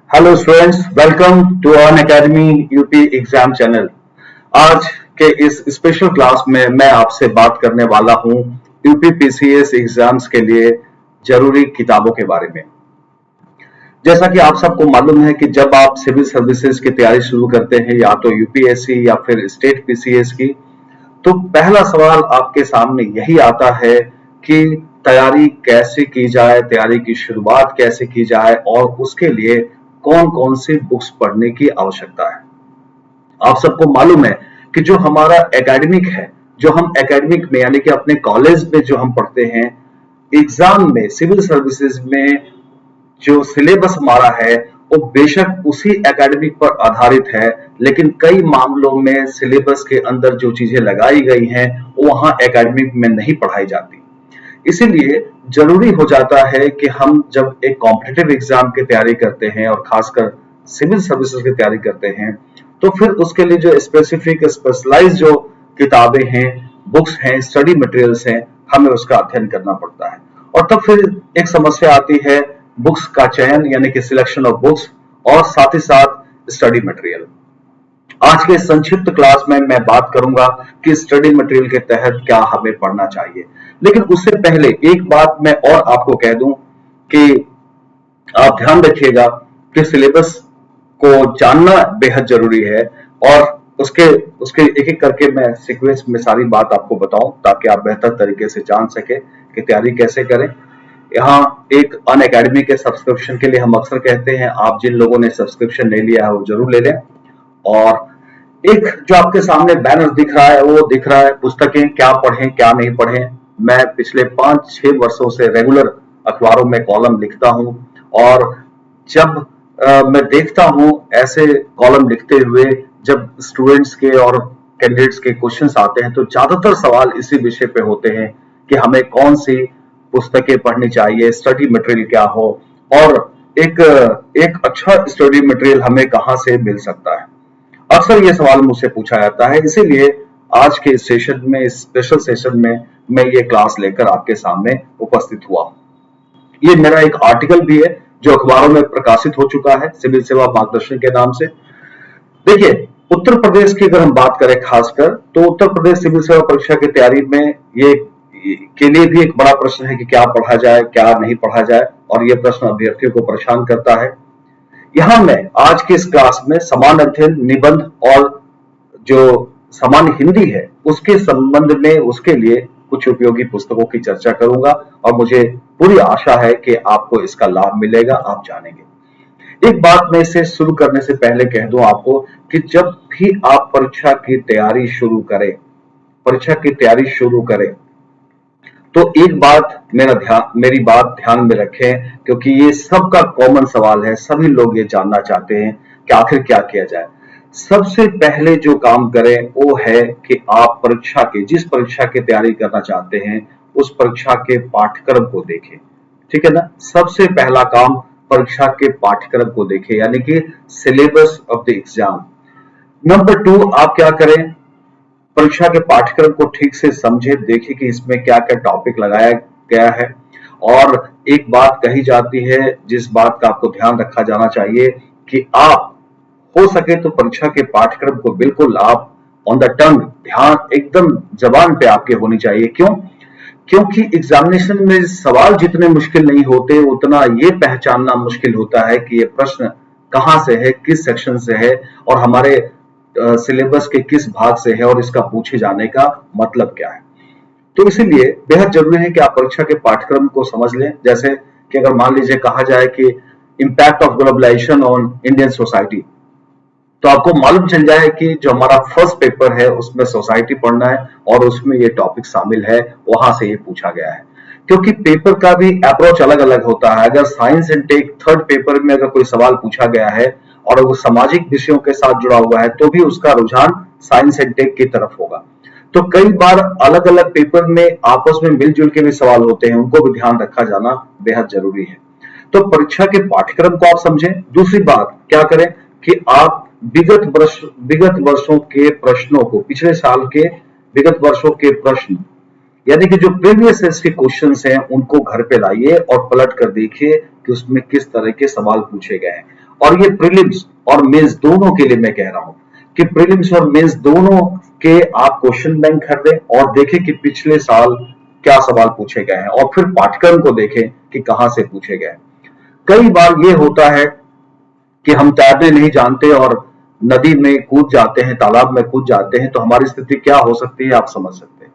Hello students, welcome to Unacademy UP exam channel. आज के इस स्पेशल क्लास में मैं आपसे बात करने वाला हूं यूपी पीसीएस एग्जाम्स के लिए जरूरी किताबों के बारे में। जैसा कि आप सबको मालूम है कि जब आप सिविल सर्विसेज की तैयारी शुरू करते हैं, या तो यूपीएससी या फिर स्टेट पीसीएस की, तो पहला सवाल आपके सामने यही आता है कि तैयारी कैसे की जाए, तैयारी की शुरुआत कैसे की जाए और उसके लिए कौन कौन सी बुक्स पढ़ने की आवश्यकता है। आप सबको मालूम है कि जो हमारा एकेडमिक है, जो हम एकेडमिक में यानी कि अपने कॉलेज में जो हम पढ़ते हैं, एग्जाम में सिविल सर्विसेज में जो सिलेबस हमारा है वो बेशक उसी एकेडमिक पर आधारित है, लेकिन कई मामलों में सिलेबस के अंदर जो चीजें लगाई गई हैं वो वहां एकेडमिक में नहीं पढ़ाई जाती। इसीलिए जरूरी हो जाता है कि हम जब एक कॉम्पिटिटिव एग्जाम की तैयारी करते हैं और खासकर सिविल सर्विसेज की तैयारी करते हैं, तो फिर उसके लिए जो स्पेसिफिक स्पेशलाइज जो किताबें हैं, बुक्स हैं, स्टडी मटेरियल्स हैं, हमें उसका अध्ययन करना पड़ता है। और तब फिर एक समस्या आती है बुक्स का चयन यानी कि सिलेक्शन ऑफ बुक्स और साथ ही साथ स्टडी मटेरियल। आज के संक्षिप्त क्लास में मैं बात करूंगा कि स्टडी मटेरियल के तहत क्या हमें पढ़ना चाहिए। लेकिन उससे पहले एक बात मैं और आपको कह दूं कि आप ध्यान रखिएगा कि सिलेबस को जानना बेहद जरूरी है और उसके उसके एक एक करके मैं सीक्वेंस में सारी बात आपको बताऊं ताकि आप बेहतर तरीके से जान सके कि तैयारी कैसे करें। यहाँ एक अन अकेडमी के सब्सक्रिप्शन के लिए हम अक्सर कहते हैं, आप जिन लोगों ने सब्सक्रिप्शन नहीं लिया है वो जरूर ले लें। और एक जो आपके सामने बैनर दिख रहा है वो दिख रहा है पुस्तकें क्या पढ़ें क्या नहीं पढ़ें। मैं पिछले 5-6 वर्षों से रेगुलर अखबारों में कॉलम लिखता हूं और जब मैं देखता हूं ऐसे कॉलम लिखते हुए जब स्टूडेंट्स के और कैंडिडेट्स के क्वेश्चंस आते हैं, तो ज्यादातर सवाल इसी विषय पे होते हैं कि हमें कौन सी पुस्तकें पढ़नी चाहिए, स्टडी मटेरियल क्या हो और एक एक अच्छा स्टडी मटेरियल हमें कहां से मिल सकता है। अक्सर ये सवाल मुझसे पूछा जाता है, इसीलिए आज के सेशन में, स्पेशल सेशन में मैं ये क्लास लेकर आपके सामने उपस्थित हुआ। ये मेरा एक आर्टिकल भी है जो अखबारों में प्रकाशित हो चुका है सिविल सेवा मार्गदर्शन के नाम से। देखिए, उत्तर प्रदेश की अगर हम बात करें खासकर, तो उत्तर प्रदेश सिविल सेवा परीक्षा की तैयारी में ये के लिए भी एक बड़ा प्रश्न है कि क्या पढ़ा जाए क्या नहीं पढ़ा जाए, और ये प्रश्न अभ्यर्थियों को परेशान करता है। यहां मैं आज की इस क्लास में समान अध्ययन निबंध और जो सामान्य हिंदी है उसके संबंध में उसके लिए कुछ उपयोगी पुस्तकों की चर्चा करूंगा और मुझे पूरी आशा है कि आपको इसका लाभ मिलेगा, आप जानेंगे। एक बात मैं इसे शुरू करने से पहले कह दूं आपको कि जब भी आप परीक्षा की तैयारी शुरू करें तो एक बात मेरी बात ध्यान में रखें, क्योंकि ये सबका कॉमन सवाल है। सभी लोग ये जानना चाहते हैं कि आखिर क्या किया जाए। सबसे पहले जो काम करें वो है कि आप जिस परीक्षा की तैयारी करना चाहते हैं उस परीक्षा के पाठ्यक्रम को देखें। ठीक है ना? सबसे पहला काम परीक्षा के पाठ्यक्रम को देखें, यानी कि syllabus of the exam. Number 2, आप क्या करें, परीक्षा के पाठ्यक्रम को ठीक से समझे, देखें कि इसमें क्या क्या टॉपिक लगाया गया है। और एक बात कही जाती है जिस बात का आपको ध्यान रखा जाना चाहिए कि आप हो सके तो परीक्षा के पाठ्यक्रम को बिल्कुल आप ऑन द टंग, ध्यान एकदम जबान पे आपके होनी चाहिए। क्योंकि एग्जामिनेशन में सवाल जितने मुश्किल नहीं होते उतना ये पहचानना मुश्किल होता है कि ये प्रश्न कहां से है, किस सेक्शन से है और हमारे सिलेबस के किस भाग से है और इसका पूछे जाने का मतलब क्या है। तो इसीलिए बेहद जरूरी है कि आप परीक्षा के पाठ्यक्रम को समझ लें। जैसे कि अगर मान लीजिए कहा जाए कि impact of globalisation on Indian society, तो आपको मालूम चल जाए कि जो हमारा फर्स्ट पेपर है उसमें सोसाइटी पढ़ना है और उसमें ये टॉपिक शामिल है, वहां से ये पूछा गया है। क्योंकि पेपर का भी अप्रोच अलग अलग होता है। अगर science and tech third paper में अगर कोई सवाल पूछा गया है और वो सामाजिक विषयों के साथ जुड़ा हुआ है तो भी उसका रुझान साइंस एंड टेक की तरफ होगा। तो कई बार अलग अलग पेपर में आपस में मिलजुल के भी सवाल होते हैं, उनको भी ध्यान रखा जाना बेहद जरूरी है। तो परीक्षा के पाठ्यक्रम को आप समझें। दूसरी बात क्या करें कि आप विगत वर्षों के प्रश्नों को, पिछले साल के विगत वर्षों के प्रश्न यानी कि जो प्रीवियस ईयर के क्वेश्चंस हैं उनको घर पे लाइए और पलट कर देखिए कि उसमें किस तरह के सवाल पूछे गए हैं। और ये प्रीलिम्स और मेंस दोनों के लिए मैं कह रहा हूं कि प्रीलिम्स और मेंस दोनों के आप क्वेश्चन बैंक खरीदें और देखें कि पिछले साल क्या सवाल पूछे गए हैं और फिर पाठ्यक्रम को देखें कि कहां से पूछे गए। कई बार ये होता है कि हम तैरने नहीं जानते और नदी में कूद जाते हैं, तालाब में कूद जाते हैं, तो हमारी स्थिति क्या हो सकती है आप समझ सकते हैं।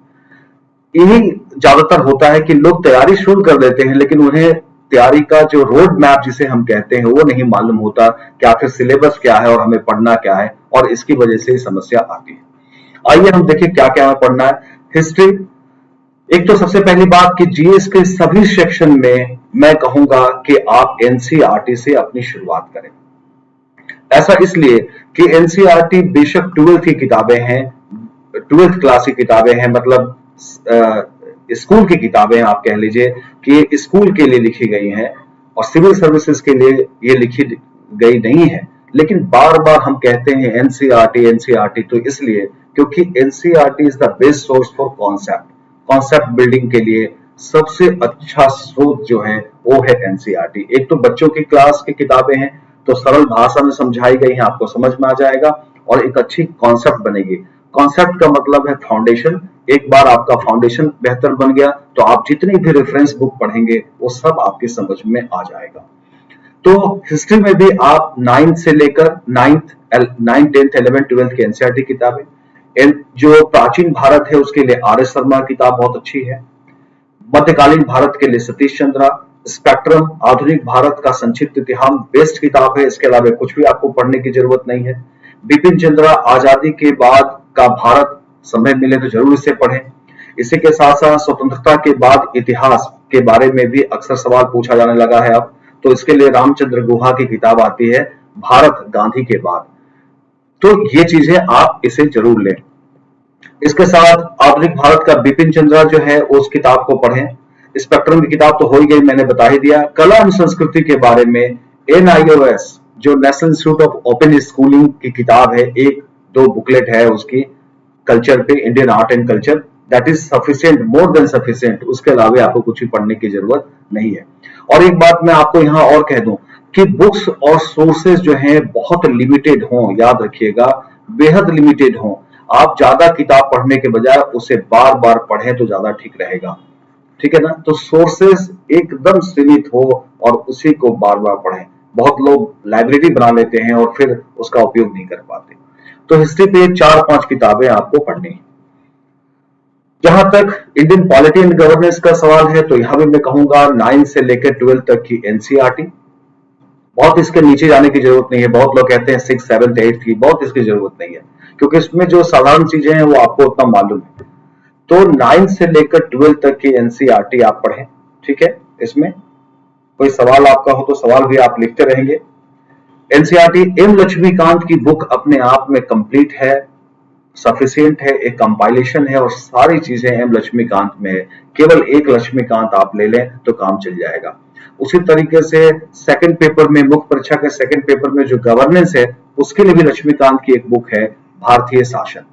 यही ज्यादातर होता है कि लोग तैयारी शुरू कर देते हैं लेकिन उन्हें तैयारी का जो रोड मैप जिसे हम कहते हैं वो नहीं मालूम होता कि आखिर सिलेबस क्या है और हमें पढ़ना क्या है, और इसकी वजह से समस्या आती है। आइए हम देखें क्या क्या हमें पढ़ना है। हिस्ट्री, एक तो सबसे पहली बात कि जीएस के सभी सेक्शन में मैं कहूंगा कि आप एनसीईआरटी से अपनी शुरुआत करें। ऐसा इसलिए कि एनसीईआरटी बेशक 12th की किताबें हैं, 12th क्लास की किताबें हैं, मतलब स्कूल की किताबें आप कह लीजिए कि ये स्कूल के लिए लिखी गई हैं और सिविल सर्विसेज के लिए ये लिखी गई नहीं है। लेकिन बार बार हम कहते हैं एनसीईआरटी एनसीईआरटी, तो इसलिए क्योंकि NCERT is the best source for concept building के लिए सबसे अच्छा स्रोत जो है वो है एनसीईआरटी। एक तो बच्चों की क्लास की किताबें हैं तो सरल भाषा में समझाई गई है, आपको समझ में आ जाएगा और एक अच्छी कॉन्सेप्ट बनेगी। कॉन्सेप्ट का मतलब है फाउंडेशन। एक बार आपका फाउंडेशन बेहतर बन गया तो आप जितनी भी रेफरेंस बुक पढ़ेंगे वो सब आपकी समझ में आ जाएगा। तो हिस्ट्री में भी आप 9th से लेकर 9th 10th 11th 12th की एनसीईआरटी किताबें, जो प्राचीन भारत है उसके लिए आर एस शर्मा किताब बहुत अच्छी है, मध्यकालीन भारत के लिए सतीश चंद्रा, स्पेक्ट्रम आधुनिक भारत का संक्षिप्त इतिहास बेस्ट किताब है। इसके अलावा कुछ भी आपको पढ़ने की जरूरत नहीं है। बिपिन चंद्रा आजादी के बाद का भारत, समय मिले तो जरूर इसे पढ़ें। इसी के साथ साथ स्वतंत्रता के बाद इतिहास के बारे में भी अक्सर सवाल पूछा जाने लगा है अब, तो इसके लिए रामचंद्र गुहा की किताब आती है भारत गांधी के बाद। तो ये चीजें आप इसे जरूर लें। इसके साथ आधुनिक भारत का बिपिन चंद्रा जो है उस किताब को पढ़ें। स्पेक्ट्रम की किताब तो हो ही गई, मैंने बता ही दिया। कला एवं संस्कृति के बारे में एनआईओएस जो national institute of open schooling की किताब है, एक दो बुकलेट है उसकी कल्चर पे, Indian art and culture, that is sufficient, more than sufficient. उसके अलावा आपको कुछ भी पढ़ने की जरूरत नहीं है। और एक बात मैं आपको यहाँ और कह दूं कि बुक्स और सोर्सेज जो हैं बहुत लिमिटेड हों, याद रखिएगा, बेहद लिमिटेड हों। आप ज्यादा किताब पढ़ने के बजाय उसे बार बार पढ़ें तो ज्यादा ठीक रहेगा, ठीक है ना। तो सोर्सेज एकदम सीमित हो और उसी को बार बार पढ़ें। बहुत लोग लाइब्रेरी बना लेते हैं और फिर उसका उपयोग नहीं कर पाते। तो हिस्ट्री पे 4-5 किताबें आपको पढ़नी है। जहां तक इंडियन पॉलिटी एंड गवर्नेंस का सवाल है तो यहां भी मैं कहूंगा 9 से लेकर 12 तक की एनसीईआरटी, बहुत इसके नीचे जाने की जरूरत नहीं है। बहुत लोग कहते हैं 6, 7, 8 की, बहुत इसकी जरूरत नहीं है क्योंकि इसमें जो साधारण चीजें हैं वो आपको उतना मालूम है। तो 9 से लेकर 12 तक की एनसीईआरटी आप पढ़ें, ठीक है। इसमें कोई सवाल आपका हो तो सवाल भी आप लिखते रहेंगे। एनसीईआरटी एम लक्ष्मीकांत की बुक अपने आप में कंप्लीट है, सफिशिएंट है, एक कंपाइलेशन है और सारी चीजें एम लक्ष्मीकांत में है। केवल एक लक्ष्मीकांत आप ले लें तो काम चल जाएगा। उसी तरीके से सेकंड पेपर में, मुख्य परीक्षा के सेकंड पेपर में जो गवर्नेंस है उसके लिए भी लक्ष्मीकांत की एक बुक है, भारतीय शासन।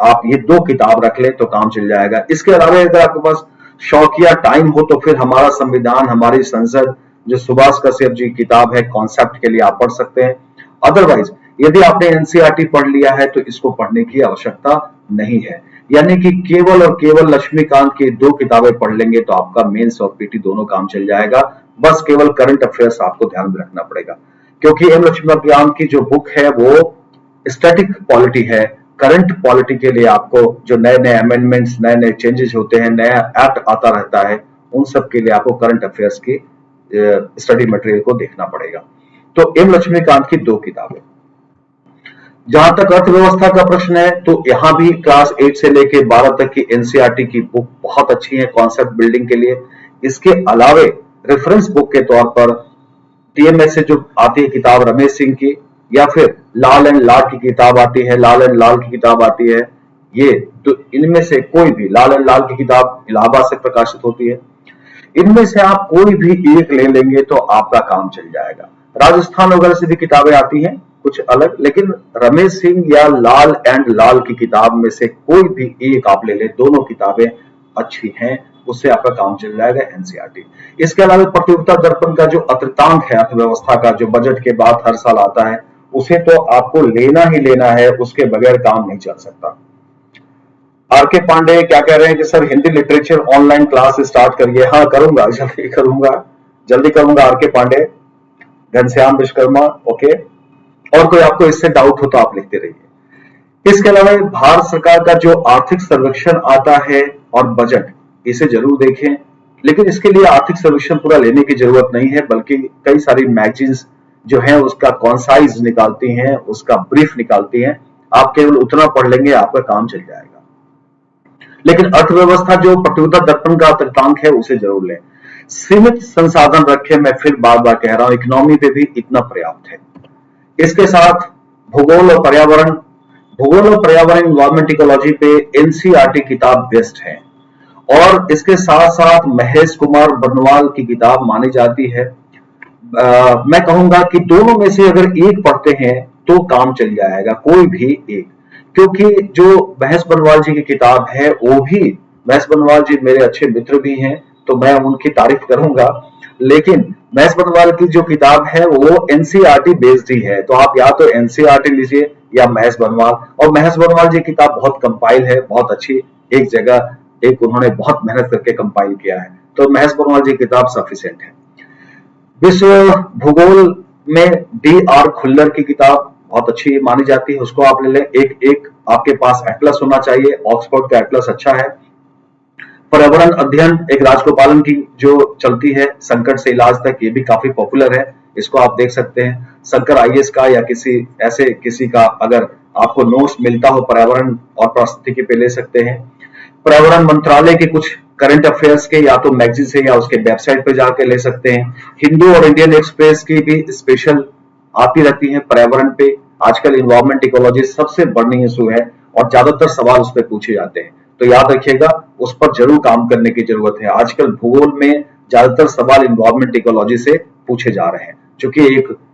आप ये 2 किताब रख लें तो काम चल जाएगा। इसके अलावा अगर आपके पास शौकिया टाइम हो तो फिर हमारा संविधान, हमारी संसद जो सुभाष कश्यप जी की किताब है, कॉन्सेप्ट के लिए आप पढ़ सकते हैं। अदरवाइज यदि आपने एनसीईआरटी पढ़ लिया है तो इसको पढ़ने की आवश्यकता नहीं है। यानी कि केवल और केवल लक्ष्मीकांत की 2 किताबें पढ़ लेंगे तो आपका मेंस और पीटी दोनों काम चल जाएगा। बस केवल करंट अफेयर्स आपको ध्यान में रखना पड़ेगा क्योंकि एम लक्ष्मीकांत की जो बुक है वो स्टैटिक पॉलिटी है। करंट पॉलिटी के लिए आपको जो नए नए अमेंडमेंट्स, नए नए चेंजेस होते हैं, नया एक्ट आता रहता है, उन सब के लिए आपको करंट अफेयर्स की स्टडी मटेरियल को देखना पड़ेगा। तो एम लक्ष्मीकांत की 2 किताबें। जहां तक अर्थव्यवस्था का प्रश्न है तो यहां भी क्लास 8 से लेकर 12 तक की एनसीईआरटी की बुक बहुत अच्छी है कॉन्सेप्ट बिल्डिंग के लिए। इसके अलावे रेफरेंस बुक के तौर पर टीएमएस से जो आती है किताब रमेश सिंह की, या फिर लाल एंड लाल की किताब आती है, लाल एंड लाल की किताब आती है, ये तो इनमें से कोई भी, लाल एंड लाल की किताब इलाहाबाद से प्रकाशित होती है, इनमें से आप कोई भी एक ले लेंगे तो आपका काम चल जाएगा। राजस्थान वगैरह से भी किताबें आती हैं कुछ अलग, लेकिन रमेश सिंह या लाल एंड लाल की किताब में से कोई भी एक आप ले लें, दोनों किताबें अच्छी हैं, उससे आपका काम चल जाएगा एनसीईआरटी। इसके अलावा प्रतियोगिता दर्पण का जो अतिरिक्तांक है अर्थव्यवस्था का, जो बजट के बाद हर साल आता है, उसे तो आपको लेना ही लेना है, उसके बगैर काम नहीं चल सकता। आर.के. पांडे क्या कह रहे हैं कि sir Hindi literature online class start करिए। हाँ करूंगा, जल्दी करूंगा आर.के. पांडे, घनश्याम विश्वकर्मा, ओके। और कोई आपको इससे डाउट हो तो आप लिखते रहिए। इसके अलावा भारत सरकार का जो आर्थिक सर्वेक्षण आता है और बजट, इसे जरूर देखें, लेकिन इसके लिए आर्थिक सर्वेक्षण पूरा लेने की जरूरत नहीं है, बल्कि कई सारी मैगजीन्स जो है उसका कॉन्साइज निकालती हैं, उसका ब्रीफ निकालती हैं। आप केवल उतना पढ़ लेंगे, आपका काम चल जाएगा। लेकिन अर्थव्यवस्था जो प्रतियोगिता दर्पण का अतिरिक्तांक है, उसे जरूर लें। सीमित संसाधन रखें, मैं फिर बार बार कह रहा हूं, इकोनॉमी पे भी इतना पर्याप्त है। इसके साथ भूगोल और पर्यावरण, इन्वायरमेंट इकोलॉजी पे एनसीईआरटी किताब बेस्ट है, और इसके साथ साथ महेश कुमार बर्नवाल की किताब मानी जाती है। मैं कहूंगा कि दोनों में से अगर एक पढ़ते हैं तो काम चल जाएगा, कोई भी एक, क्योंकि जो महेश बर्नवाल जी की किताब है, वो भी, महेश बर्नवाल जी मेरे अच्छे मित्र भी हैं, तो मैं उनकी तारीफ करूंगा, लेकिन महेश बर्नवाल की जो किताब है वो एनसीईआरटी बेस्ड ही है। तो आप या तो एनसीईआरटी लीजिए या महेश बर्नवाल, और महेश बर्नवाल जी की किताब बहुत कंपाइल है, बहुत अच्छी, एक जगह एक उन्होंने बहुत मेहनत करके कंपाइल किया है, तो महेश बर्नवाल जी की किताब सफिशिएंट है। विश्व भूगोल में डी.आर. खुल्लर की किताब बहुत अच्छी मानी जाती है, उसको आप ले लें। एक आपके पास एटलस होना चाहिए, ऑक्सफोर्ड का एटलस अच्छा है। पर्यावरण अध्ययन एक राजगोपालन की जो चलती है, संकट से इलाज तक, ये भी काफी पॉपुलर है, इसको आप देख सकते हैं। शंकर आईएएस का या किसी का अगर आपको नोट्स मिलता हो पर्यावरण और पारिस्थितिकी पे, ले सकते हैं। पर्यावरण मंत्रालय के कुछ करंट अफेयर्स के या तो मैगजीन से या उसके वेबसाइट पे जाके ले सकते हैं। हिंदू और इंडियन एक्सप्रेस की भी स्पेशल आती रहती है पर्यावरण पे। आजकल इन्वायरमेंट इकोलॉजी सबसे बर्निंग इशू है और ज्यादातर सवाल उस पर पूछे जाते हैं, तो याद रखिएगा उस पर जरूर काम करने की जरूरत है। आजकल भूगोल में ज्यादातर सवाल इन्वायरमेंट इकोलॉजी से पूछे जा रहे हैं, क्योंकि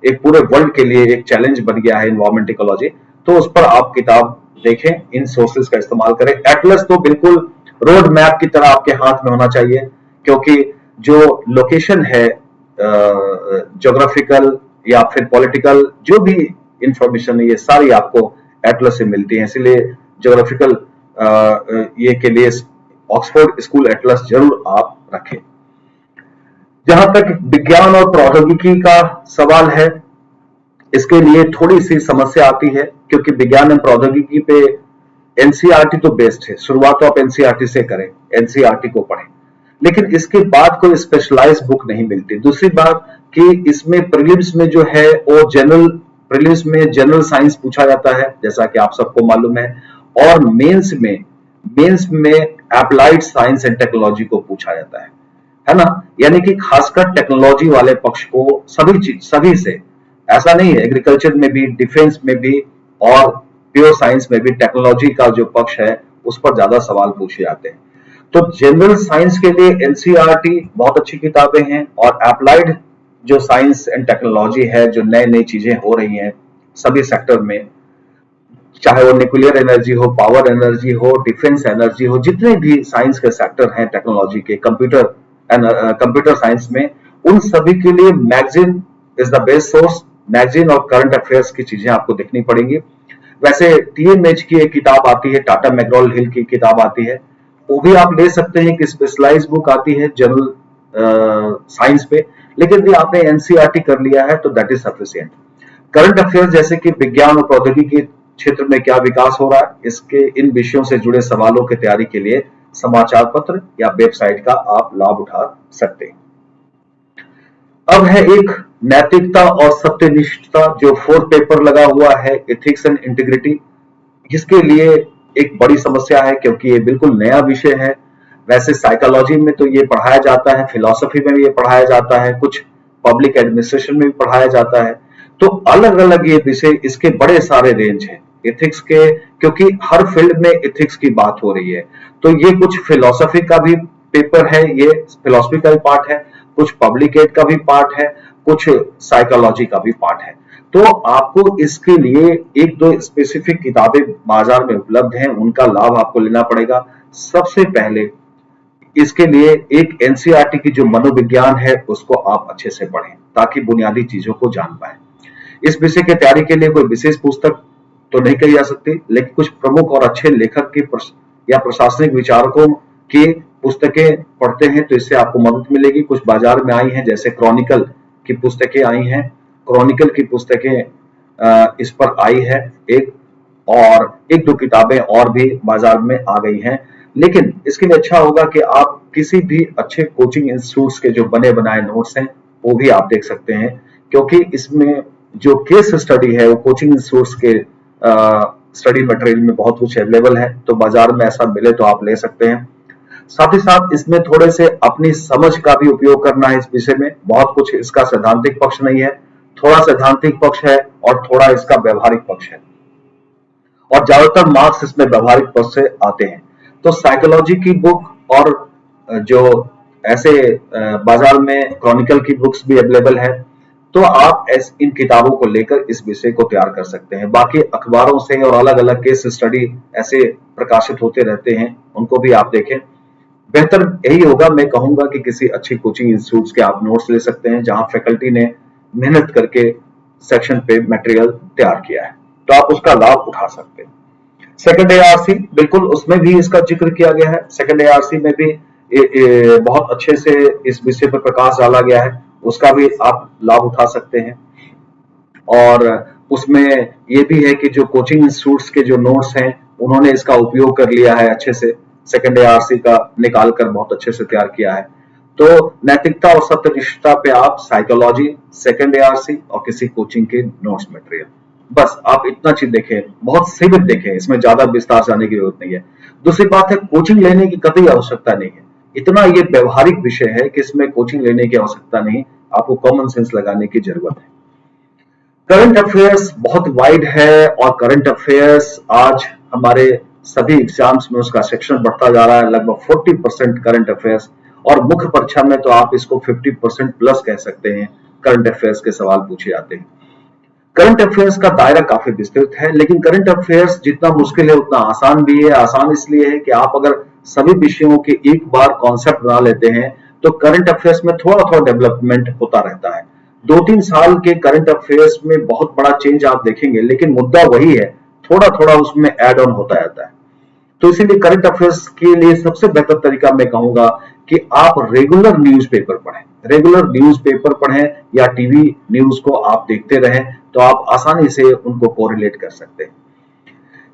एक पूरे वर्ल्ड के लिए एक चैलेंज बन गया है इन्वायरमेंट इकोलॉजी। तो उस पर आप किताब देखें, इन सोर्सेज का इस्तेमाल करें। एटलस तो बिल्कुल रोड मैप की तरह आपके हाथ में होना चाहिए, क्योंकि जो लोकेशन है ज्योग्राफिकल या फिर पॉलिटिकल, जो भी इंफॉर्मेशन है, ये सारी आपको एटलस से मिलती है। इसलिए ज्योग्राफिकल ये के लिए ऑक्सफोर्ड स्कूल एटलस जरूर आप रखें। जहां तक विज्ञान और प्रौद्योगिकी का सवाल है, इसके लिए थोड़ी सी समस्या आती है, क्योंकि विज्ञान एवं प्रौद्योगिकी पे एनसीईआरटी तो बेस्ट है। शुरुआत तो आप एनसीईआरटी से करें, एनसीईआरटी को पढ़ें, लेकिन इसके बाद कोई स्पेशलाइज बुक नहीं मिलती। दूसरी बात कि इसमें प्रीलिम्स में जो है वो प्रीलिम्स में जनरल साइंस पूछा जाता है, जैसा कि आप सबको मालूम है, और मेंस में एप्लाइड साइंस एंड टेक्नोलॉजी को पूछा जाता है ना। यानी कि खासकर टेक्नोलॉजी वाले पक्ष को सभी से, ऐसा नहीं है, एग्रीकल्चर में भी, डिफेंस में भी और प्योर साइंस में भी टेक्नोलॉजी का जो पक्ष है उस पर ज्यादा सवाल पूछे जाते हैं। तो जनरल साइंस के लिए एनसीईआरटी बहुत अच्छी किताबें हैं, और एप्लाइड जो साइंस एंड टेक्नोलॉजी है, जो नई चीजें हो रही हैं सभी सेक्टर में, चाहे वो न्यूक्लियर एनर्जी हो, पावर एनर्जी हो, डिफेंस एनर्जी हो, जितने भी साइंस के सेक्टर हैं टेक्नोलॉजी के, कंप्यूटर साइंस में, उन सभी के लिए magazine is the best source. Magazine और करंट अफेयर्स की चीजें आपको देखनी पड़ेंगी। वैसे टीएमएच की एक किताब आती है, टाटा मैकग्रॉ हिल की किताब आती है, वो भी आप ले सकते हैं कि स्पेशलाइज बुक आती है जनरल साइंस पे, लेकिन यदि आपने एनसीईआरटी कर लिया है तो that is sufficient. Current affairs जैसे कि विज्ञान और प्रौद्योगिकी के क्षेत्र में क्या विकास हो रहा है, इसके इन विषयों से जुड़े सवालों की तैयारी के लिए समाचार पत्र या वेबसाइट का आप लाभ उठा सकते हैं। अब है एक नैतिकता और सत्यनिष्ठता, जो 4th पेपर लगा हुआ है, एथिक्स एंड इंटीग्रिटी। जिसके लिए एक बड़ी समस्या है, क्योंकि ये बिल्कुल नया विषय है। वैसे साइकोलॉजी में तो ये पढ़ाया जाता है, फिलॉसफी में भी ये पढ़ाया जाता है, कुछ पब्लिक एडमिनिस्ट्रेशन में भी पढ़ाया जाता है। तो अलग अलग ये विषय, इसके बड़े सारे रेंज हैं एथिक्स के, क्योंकि हर फील्ड में एथिक्स की बात हो रही है। तो ये कुछ फिलॉसफी का भी पेपर है, ये फिलॉसफी का भी पार्ट है, कुछ पब्लिक एड का भी पार्ट है, कुछ साइकोलॉजी का भी पार्ट है। तो आपको इसके लिए एक दो स्पेसिफिक किताबें बाजार में उपलब्ध हैं, उनका लाभ आपको लेना पड़ेगा। सबसे पहले इसके लिए एक एनसीईआरटी की जो मनोविज्ञान है उसको आप अच्छे से पढ़ें ताकि बुनियादी चीजों को जान पाए। इस विषय की तैयारी के लिए कोई विशेष पुस्तक तो नहीं कही जा सकती, लेकिन कुछ प्रमुख और अच्छे लेखक की या प्रशासनिक विचारकों की पुस्तकें पढ़ते हैं तो इससे आपको मदद मिलेगी। कुछ बाजार में आई हैं, जैसे क्रॉनिकल की पुस्तकें आई हैं, क्रॉनिकल की पुस्तकें इस पर आई है एक, और एक दो किताबें और भी बाजार में आ गई हैं। लेकिन इसके लिए अच्छा होगा कि आप किसी भी अच्छे कोचिंग इंस्टीट्यूट्स के जो बने बनाए नोट्स हैं वो भी आप देख सकते हैं, क्योंकि इसमें जो केस स्टडी है वो कोचिंग इंस्टीट्यूट्स के स्टडी मटेरियल में बहुत कुछ अवेलेबल है, तो बाजार में ऐसा मिले तो आप ले सकते हैं। साथ ही साथ इसमें थोड़े से अपनी समझ का भी उपयोग करना है इस विषय में। बहुत कुछ इसका सैद्धांतिक पक्ष नहीं है, थोड़ा सैद्धांतिक पक्ष है और थोड़ा इसका व्यवहारिक पक्ष है, और ज्यादातर मार्क्स इसमें व्यवहारिक पक्ष से आते हैं। तो साइकोलॉजी की बुक और जो ऐसे बाजार में क्रॉनिकल की बुक्स भी अवेलेबल है, तो आप इन किताबों को लेकर इस विषय को तैयार कर सकते हैं। बाकी अखबारों से और अलग अलग केस स्टडी ऐसे प्रकाशित होते रहते हैं, उनको भी आप देखें। बेहतर यही होगा, मैं कहूंगा कि किसी अच्छी कोचिंग इंस्टीट्यूट के आप नोट्स ले सकते हैं जहां फैकल्टी ने मेहनत करके सेक्शन पे मटेरियल तैयार किया है, तो आप उसका लाभ उठा सकते हैं। सेकंड एआरसी, बिल्कुल उसमें भी इसका जिक्र किया गया है। सेकंड एआरसी में भी बहुत अच्छे से इस विषय पर प्रकाश डाला गया है, उसका भी आप लाभ उठा सकते हैं। और उसमें यह भी है कि जो कोचिंग इंस्टीट्यूट्स के जो नोट्स हैं उन्होंने इसका उपयोग कर लिया है अच्छे से, सेकंड एआरसी का निकाल कर बहुत अच्छे से तैयार किया है। तो नैतिकता और सत्यनिष्ठता पे आप साइकोलॉजी, सेकंड एआरसी और किसी कोचिंग के नोट्स मटेरियल, बस आप इतना चीज देखें, बहुत सीमित देखें, इसमें ज्यादा विस्तार जाने की जरूरत नहीं है। दूसरी बात है, कोचिंग लेने की कतई आवश्यकता नहीं है। इतना ये व्यवहारिक विषय है कि इसमें कोचिंग लेने की आवश्यकता नहीं, आपको कॉमन सेंस लगाने की जरूरत है। करंट अफेयर्स बहुत वाइड है, और करंट अफेयर्स आज हमारे सभी एग्जाम्स में उसका सेक्शन बढ़ता जा रहा है, लगभग 40% करंट अफेयर्स, और मुख्य परीक्षा में तो आप इसको 50% प्लस कह सकते हैं, करंट अफेयर्स के सवाल पूछे जाते हैं। करंट अफेयर्स का दायरा काफी विस्तृत है, लेकिन करंट अफेयर्स जितना मुश्किल है उतना आसान भी है। आसान इसलिए है कि आप अगर सभी विषयों के एक बार कॉन्सेप्ट बना लेते हैं तो करंट अफेयर्स में थोड़ा थोड़ा डेवलपमेंट होता रहता है। 2-3 साल के करंट अफेयर्स में बहुत बड़ा चेंज आप देखेंगे, लेकिन मुद्दा वही है, थोड़ा थोड़ा उसमें एड ऑन होता रहता है। तो इसीलिए करंट अफेयर्स के लिए सबसे बेहतर तरीका मैं कहूंगा कि आप रेगुलर न्यूज़पेपर पढ़ें, रेगुलर न्यूज़पेपर पढ़ें या टीवी न्यूज को आप देखते रहें, तो आप आसानी से उनको कोरिलेट कर सकते हैं।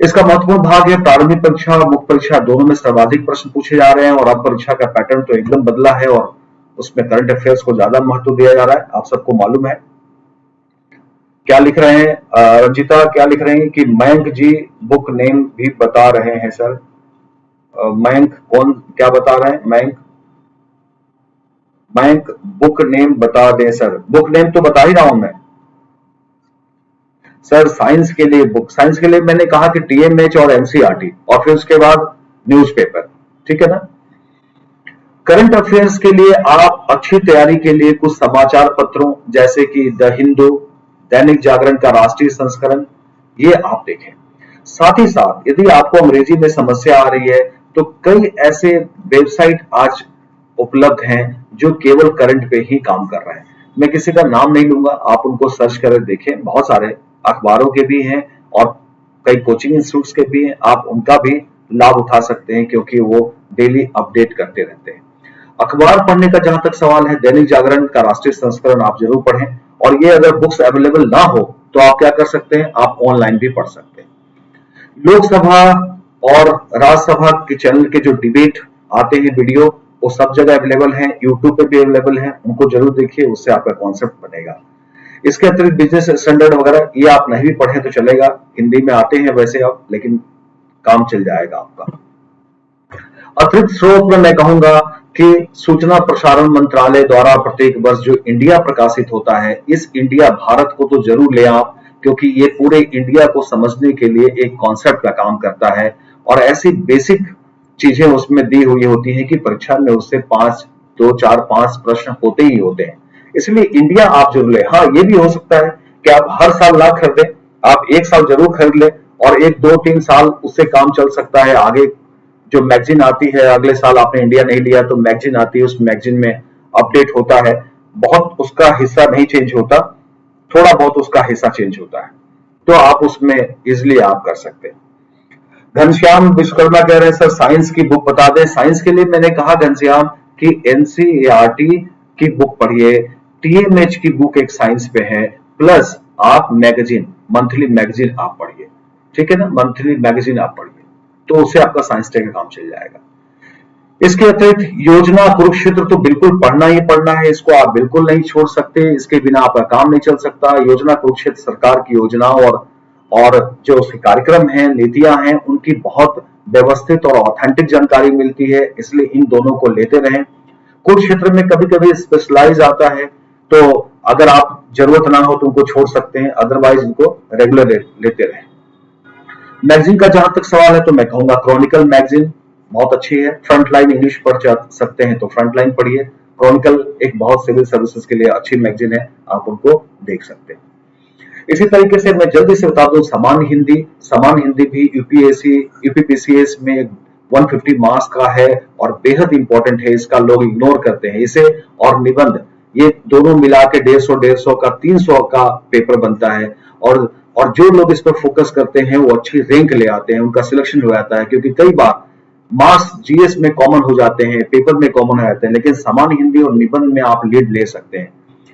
इसका महत्वपूर्ण भाग है प्रारंभिक परीक्षा और मुख्य परीक्षा दोनों में सर्वाधिक प्रश्न पूछे जा रहे हैं, और अब परीक्षा का पैटर्न तो एकदम बदला है और उसमें करंट अफेयर्स को ज्यादा महत्व दिया जा रहा है, आप सबको मालूम है। क्या लिख रहे हैं रंजिता, क्या लिख रहे हैं कि मयंक जी बुक नेम भी बता रहे हैं सर। मयंक कौन, क्या बता रहे हैं मयंक? मयंक बुक नेम बता दें सर। बुक नेम तो बता ही रहा हूं मैं सर। साइंस के लिए बुक, साइंस के लिए मैंने कहा कि टीएमएच और एनसीईआरटी, और फिर उसके बाद न्यूज़पेपर, ठीक है ना। करंट अफेयर्स के लिए आप अच्छी तैयारी के लिए कुछ समाचार पत्रों जैसे कि द हिंदू, दैनिक जागरण का राष्ट्रीय संस्करण, ये आप देखें। साथ ही साथ यदि आपको अंग्रेजी में समस्या आ रही है तो कई ऐसे वेबसाइट आज उपलब्ध हैं जो केवल करंट पे ही काम कर रहे हैं। मैं किसी का नाम नहीं लूंगा, आप उनको सर्च कर देखें, बहुत सारे अखबारों के भी हैं और कई कोचिंग इंस्टीट्यूट्स के भी हैं, आप उनका भी लाभ उठा सकते हैं क्योंकि वो डेली अपडेट करते रहते हैं। अखबार पढ़ने का जहां तक सवाल है, दैनिक जागरण का राष्ट्रीय संस्करण आप जरूर पढ़ें, और ये अगर बुक्स अवेलेबल ना हो तो आप क्या कर सकते हैं, आप ऑनलाइन भी पढ़ सकते हैं। लोकसभा और राज्यसभा के चैनल के जो डिबेट आते हैं वीडियो, वो सब जगह अवेलेबल हैं, यूट्यूब पे भी अवेलेबल हैं, उनको जरूर देखिए, उससे आपका कॉन्सेप्ट बनेगा। इसके अतिरिक्त बिजनेस स्टैंडर्ड वगैरह ये आप नहीं भी पढ़े तो चलेगा, हिंदी में आते हैं वैसे अब, लेकिन काम चल जाएगा आपका। अतिरिक्त स्रोत में मैं कहूंगा कि सूचना प्रसारण मंत्रालय द्वारा प्रत्येक वर्ष जो इंडिया प्रकाशित होता है, इस इंडिया भारत को तो जरूर ले आप, क्योंकि ये पूरे इंडिया को समझने के लिए एक कॉन्सेप्ट का काम करता है, और ऐसी बेसिक चीजें उसमें दी हुई होती हैं कि परीक्षा में उससे 2, 4, 5 प्रश्न होते ही होते हैं। इसलिए इंडिया आप जरूर ले। हाँ, ये भी हो सकता है कि आप हर साल ना खरीदें, आप एक साल जरूर खरीद लें और 1, 2, 3 साल उससे काम चल सकता है, आगे जो मैगजीन आती है, अगले साल आपने इंडिया नहीं लिया तो मैगजीन आती है, उस मैगजीन में अपडेट होता है, बहुत उसका हिस्सा नहीं चेंज होता, थोड़ा बहुत उसका हिस्सा चेंज होता है, तो आप उसमें इजिली आप कर सकते हैं। घनश्याम विश्वकर्मा कह रहे हैं सर साइंस की बुक बता दें। साइंस के लिए मैंने कहा घनश्याम कि एनसीईआरटी की बुक पढ़िए, टीएमएच की बुक एक साइंस पे है, प्लस आप मैगजीन, मंथली मैगजीन आप पढ़िए, ठीक है ना, मंथली मैगजीन आप पढ़िए, तो उससे आपका साइंस टेक का काम चल जाएगा। इसके अतिरिक्त योजना कुरुक्षेत्र तो बिल्कुल पढ़ना ही पढ़ना है, इसको आप बिल्कुल नहीं छोड़ सकते, इसके बिना आपका काम नहीं चल सकता। योजना कुरुक्षेत्र सरकार की योजना और जो उसके कार्यक्रम हैं, नीतियां हैं, उनकी बहुत व्यवस्थित और ऑथेंटिक जानकारी मिलती है, इसलिए इन दोनों को लेते रहें। कुरुक्षेत्र में कभी कभी स्पेशलाइज आता है, तो अगर आप जरूरत ना हो तो उनको छोड़ सकते हैं, अदरवाइज इनको रेगुलर लेते रहें। मैगजीन का जहां तक सवाल है तो मैं कहूंगा क्रॉनिकल मैगजीन बहुत अच्छी है। फ्रंटलाइन इंग्लिश पढ़ सकते हैं तो फ्रंटलाइन पढ़िए, क्रॉनिकल एक बहुत सिविल सर्विसेज के लिए अच्छी मैगजीन है, आप उनको देख सकते हैं। इसी तरीके से मैं जल्दी से बता दूं सामान्य हिंदी भी यूपीएससी यूपीपीसीएस में 150 मार्क्स का है और बेहद इंपॉर्टेंट है, इसका लोग इग्नोर करते हैं इसे, और निबंध, ये दोनों मिला के 150 का 300 का पेपर बनता है, और जो लोग इस पर फोकस करते हैं वो अच्छी रैंक ले आते हैं, उनका सिलेक्शन हो जाता है, क्योंकि कई बार मार्क्स जीएस में कॉमन हो जाते हैं, पेपर में कॉमन हो जाते हैं, लेकिन सामान्य हिंदी और निबंध में आप लीड ले सकते हैं।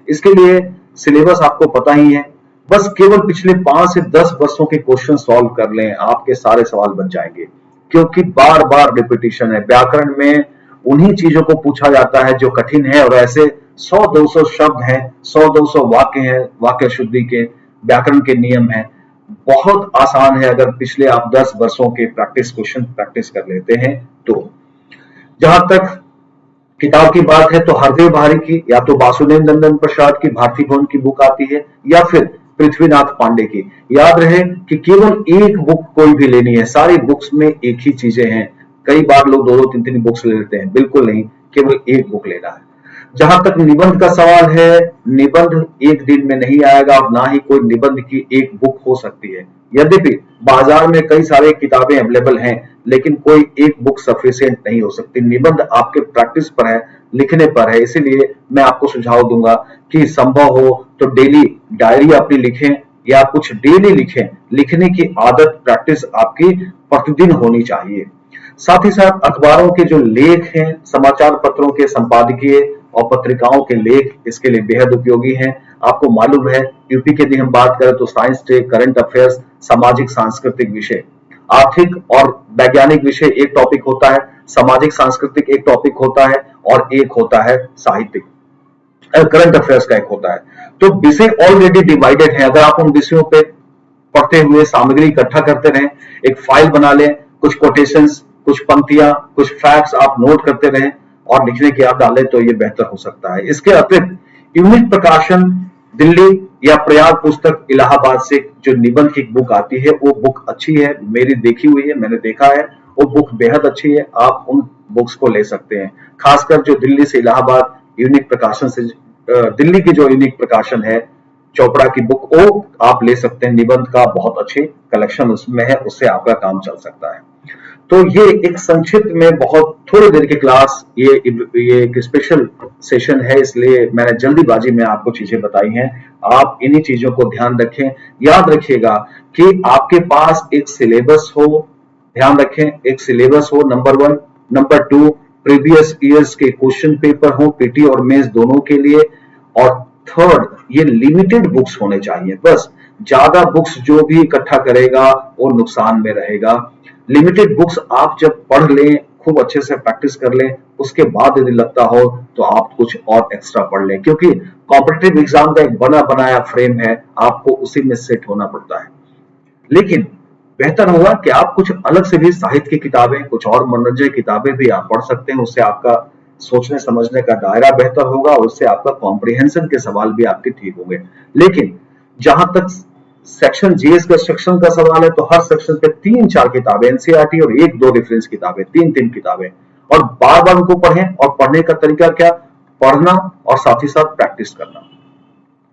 इसके लिए सिलेबस आपको पता ही है, बस केवल पिछले 5 से 10 वर्षों के क्वेश्चन सॉल्व कर लें, आपके सारे सवाल बन जाएंगे, क्योंकि बार बार रिपीटिशन है। व्याकरण में उन्हीं चीजों को पूछा जाता है जो कठिन है, और ऐसे 100-200 शब्द हैं, 100-200 वाक्य हैं, वाक्य शुद्धि के व्याकरण के नियम हैं, बहुत आसान है अगर पिछले आप 10 वर्षों के क्वेश्चन प्रैक्टिस कर लेते हैं तो। जहां तक किताब की बात है तो हरदेव भारी की, या तो वासुदेव नंदन प्रसाद की भारतीय भवन की बुक आती है, या फिर पृथ्वीनाथ पांडे की। याद रहे कि केवल एक बुक कोई भी लेनी है, सारी बुक्स में एक ही चीजें हैं। कई बार लोग 2-2, 3-3 बुक्स ले लेते हैं, बिल्कुल नहीं, केवल एक बुक लेना है। जहां तक निबंध का सवाल है, निबंध एक दिन में नहीं आएगा, और ना ही कोई निबंध की एक बुक हो सकती है। यद्यपि बाजार में कई सारे किताबें अवेलेबल हैं, लेकिन कोई एक बुक सफिशिएंट नहीं हो सकती। निबंध आपके प्रैक्टिस पर है, लिखने पर है, इसीलिए मैं आपको सुझाव दूंगा कि संभव हो तो डेली डायरी अपनी लिखें, या कुछ डेली लिखें। लिखने की आदत, प्रैक्टिस आपकी प्रतिदिन होनी चाहिए। साथ ही साथ अखबारों के जो लेख हैं, समाचार पत्रों के संपादकीय और पत्रिकाओं के लेख इसके लिए बेहद उपयोगी हैं। आपको मालूम है यूपी की यदि हम बात करें तो साइंस टेक, करंट अफेयर्स, सामाजिक सांस्कृतिक विषय, आर्थिक और वैज्ञानिक विषय एक टॉपिक होता है, सामाजिक सांस्कृतिक एक टॉपिक होता है, और एक होता है साहित्यिक, करंट अफेयर्स का एक होता है। तो विषय ऑलरेडी डिवाइडेड है, अगर आप उन विषयों पे पढ़ते हुए सामग्री इकट्ठा करते रहें, एक फाइल बना लें, कुछ कोटेशंस, कुछ पंक्तियां, कुछ फैक्ट्स आप नोट करते रहें और लिखने की आप डालें तो ये बेहतर हो सकता है। इसके अतिरिक्त यूनिक प्रकाशन दिल्ली या प्रयाग पुस्तक इलाहाबाद से जो निबंध की बुक आती है, वो बुक अच्छी है, मेरी देखी हुई है, मैंने देखा है, वो बुक बेहद अच्छी है, आप उन बुक्स को ले सकते हैं। खासकर जो दिल्ली से इलाहाबाद यूनिक प्रकाशन से, दिल्ली की जो यूनिक प्रकाशन है चोपड़ा की बुक, वो आप ले सकते हैं, निबंध का बहुत अच्छे कलेक्शन उसमें है, उससे आपका काम चल सकता है। तो ये एक संक्षिप्त में बहुत थोड़ी देर की क्लास, ये एक स्पेशल सेशन है, इसलिए मैंने जल्दीबाजी में आपको चीजें बताई हैं। आप इन्हीं चीजों को ध्यान रखें। याद रखिएगा कि आपके पास एक सिलेबस हो, ध्यान रखें, एक सिलेबस हो, नंबर 1। नंबर 2, प्रीवियस ईयर्स के क्वेश्चन पेपर हो, पीटी और मेंस दोनों के लिए। और थर्ड, ये लिमिटेड बुक्स होने चाहिए, बस ज्यादा बुक्स जो भी इकट्ठा करेगा वो नुकसान में रहेगा। लिमिटेड बुक्स आप जब पढ़ लें, खूब अच्छे से प्रैक्टिस कर लें, उसके बाद यदि लगता हो तो आप कुछ और एक्स्ट्रा पढ़ लें, क्योंकि कॉम्पिटिटिव एग्जाम का एक बना बनाया फ्रेम है, आपको उसी में सेट होना पड़ता है। लेकिन बेहतर होगा कि आप कुछ अलग से भी साहित्य की किताबें, कुछ और मनोरंजन किताबें भी आप पढ़ सकते हैं, उससे आपका सोचने समझने का दायरा बेहतर होगा, और उससे आपका कॉम्प्रिहेंशन के सवाल भी आपके ठीक होंगे। लेकिन जहां तक सेक्शन जीएस का सेक्शन का सवाल है, तो हर सेक्शन पे 3-4 किताबें एनसीईआरटी और 1-2 रेफरेंस किताबें, 3-3 किताबें, और बार बार उनको पढ़ें। और पढ़ने का तरीका क्या? पढ़ना और साथ ही साथ प्रैक्टिस करना,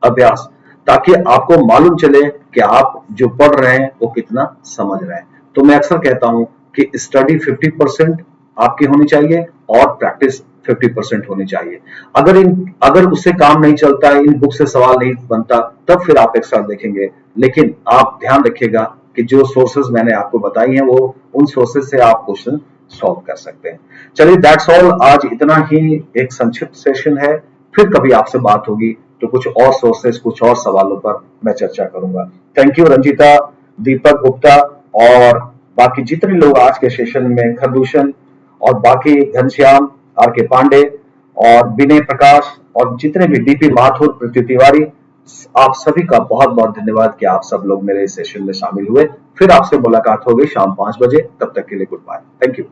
अभ्यास, ताकि आपको मालूम चले कि आप जो पढ़ रहे हैं वो कितना समझ रहे हैं। तो मैं अक्सर कहता हूं कि स्टडी 50% आपकी होनी चाहिए और प्रैक्टिस 50% होनी चाहिए। अगर उससे काम नहीं चलता है, इन बुक से सवाल नहीं बनता, तब फिर आप एक्स्ट्रा देखेंगे। लेकिन आप ध्यान रखिएगा कि जो सोर्सेज मैंने आपको बताई हैं वो उन सोर्सेज से आप क्वेश्चन सॉल्व कर सकते हैं। चलिए दैट्स ऑल, आज इतना ही एक संक्षिप्त सेशन है। फिर कभी आपसे बात होगी तो कुछ और सोर्सेज, कुछ और सवालों पर मैं चर्चा करूंगा। थैंक यू रंजीता, दीपक गुप्ता और बाकी जितने लोग आज के सेशन में, खरदूषण और बाकी घनश्याम, आर के पांडे और विनय प्रकाश और जितने भी डीपी माथुर, पृथ्वी तिवारी, आप सभी का बहुत बहुत धन्यवाद कि आप सब लोग मेरे इस सेशन में शामिल हुए। फिर आपसे मुलाकात होगी शाम 5 बजे। तब तक के लिए गुड बाय। Thank you.